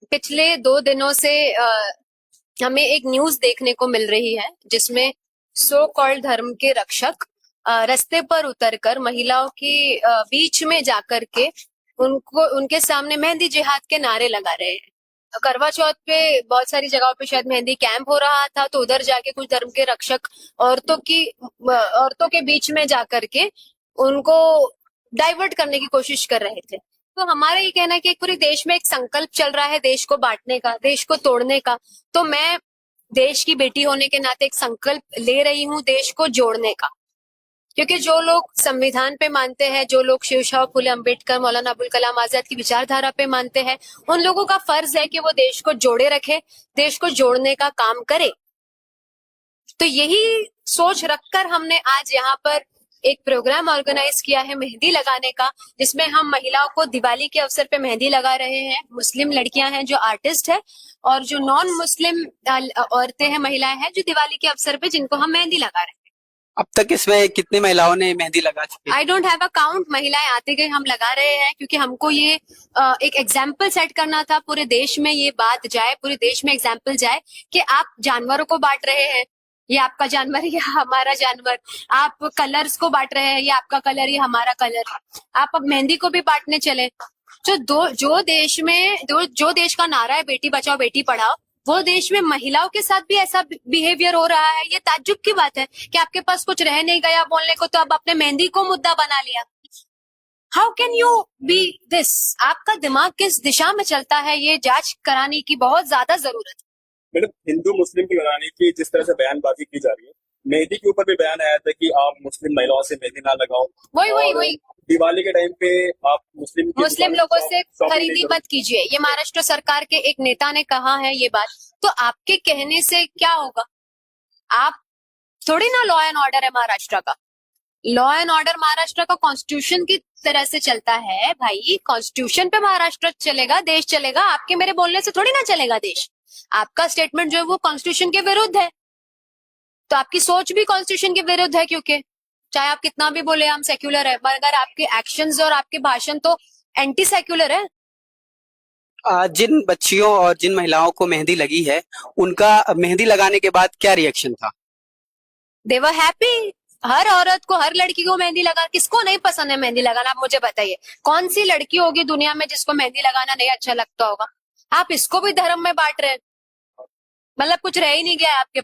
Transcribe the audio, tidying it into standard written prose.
पिछले 2 दिनों से हमें एक न्यूज देखने को मिल रही है जिसमें सो कॉल्ड धर्म के रक्षक रास्ते पर उतरकर महिलाओं की बीच में जाकर के उनको उनके सामने मेहंदी जिहाद के नारे लगा रहे हैं। करवा चौथ पे बहुत सारी जगहों पे शायद मेहंदी कैंप हो रहा था, तो उधर जाके कुछ धर्म के रक्षक औरतों के बीच में जाकर के उनको डाइवर्ट करने की कोशिश कर रहे थे। तो हमारा ये कहना है कि एक पूरे देश में एक संकल्प चल रहा है देश को बांटने का, देश को तोड़ने का। तो मैं देश की बेटी होने के नाते एक संकल्प ले रही हूँ देश को जोड़ने का, क्योंकि जो लोग संविधान पे मानते हैं, जो लोग शिव शाह फुले अम्बेडकर मौलाना अबुल कलाम आजाद की विचारधारा पे मानते हैं, उन लोगों का फर्ज है कि वो देश को जोड़े रखे, देश को जोड़ने का काम करे। तो यही सोच रखकर हमने आज यहाँ पर एक प्रोग्राम ऑर्गेनाइज किया है मेहंदी लगाने का, जिसमें हम महिलाओं को दिवाली के अवसर पे मेहंदी लगा रहे हैं। मुस्लिम लड़कियां हैं जो आर्टिस्ट है, और जो नॉन मुस्लिम औरतें हैं, महिलाएं हैं जो दिवाली के अवसर पे जिनको हम मेहंदी लगा रहे हैं। अब तक इसमें कितनी महिलाओं ने मेहंदी लगा चुकी है? I don't have a count, महिलाएं आते गए हम लगा रहे हैं, क्योंकि हमको ये एक एग्जाम्पल सेट करना था। पूरे देश में ये बात जाए, पूरे देश में एग्जाम्पल जाए कि आप जानवरों को बांट रहे हैं, ये आपका जानवर, ये हमारा जानवर। आप कलर्स को बांट रहे हैं, ये आपका कलर, ये हमारा कलर। आप अब मेहंदी को भी बांटने चले। जो देश का नारा है बेटी बचाओ बेटी पढ़ाओ, वो देश में महिलाओं के साथ भी ऐसा बिहेवियर हो रहा है। ये ताज्जुब की बात है कि आपके पास कुछ रह नहीं गया बोलने को, तो अब आपने मेहंदी को मुद्दा बना लिया। How can you be this? आपका दिमाग किस दिशा में चलता है, ये जांच कराने की बहुत ज्यादा जरूरत है। मैडम, हिंदू मुस्लिम की बनाने की जिस तरह से बयानबाजी की जा रही है, मेहंदी के ऊपर भी बयान आया था कि आप मुस्लिम महिलाओं से मेहंदी ना लगाओ। वही दिवाली के टाइम पे आप मुस्लिम लोगों से शॉपिंग खरीदी नहीं करो। मत कीजिए, ये महाराष्ट्र सरकार के एक नेता ने कहा है ये बात। तो आपके कहने से क्या होगा? आप थोड़ी ना, लॉ एंड ऑर्डर है महाराष्ट्र का। लॉ एंड ऑर्डर महाराष्ट्र का कॉन्स्टिट्यूशन की तरह से चलता है भाई। कॉन्स्टिट्यूशन पे महाराष्ट्र चलेगा, देश चलेगा। आपके मेरे बोलने से थोड़ी ना चलेगा देश। आपका स्टेटमेंट जो है वो कॉन्स्टिट्यूशन के विरुद्ध है, तो आपकी सोच भी कॉन्स्टिट्यूशन के विरुद्ध है। क्योंकि चाहे आप कितना भी बोले हम सेक्युलर है, मगर आपके एक्शंस और आपके भाषण तो एंटी सेक्युलर है। जिन बच्चियों और जिन महिलाओं को मेहंदी लगी है, उनका मेहंदी लगाने के बाद क्या रिएक्शन था? दे वर हैप्पी। हर औरत को, हर लड़की को मेहंदी लगा, किसको नहीं पसंद है मेहंदी लगाना? आप मुझे बताइए, कौन सी लड़की होगी दुनिया में जिसको मेहंदी लगाना नहीं अच्छा लगता होगा? आप इसको भी धर्म में बांट रहे हैं, मतलब कुछ रह ही नहीं गया आपके पास।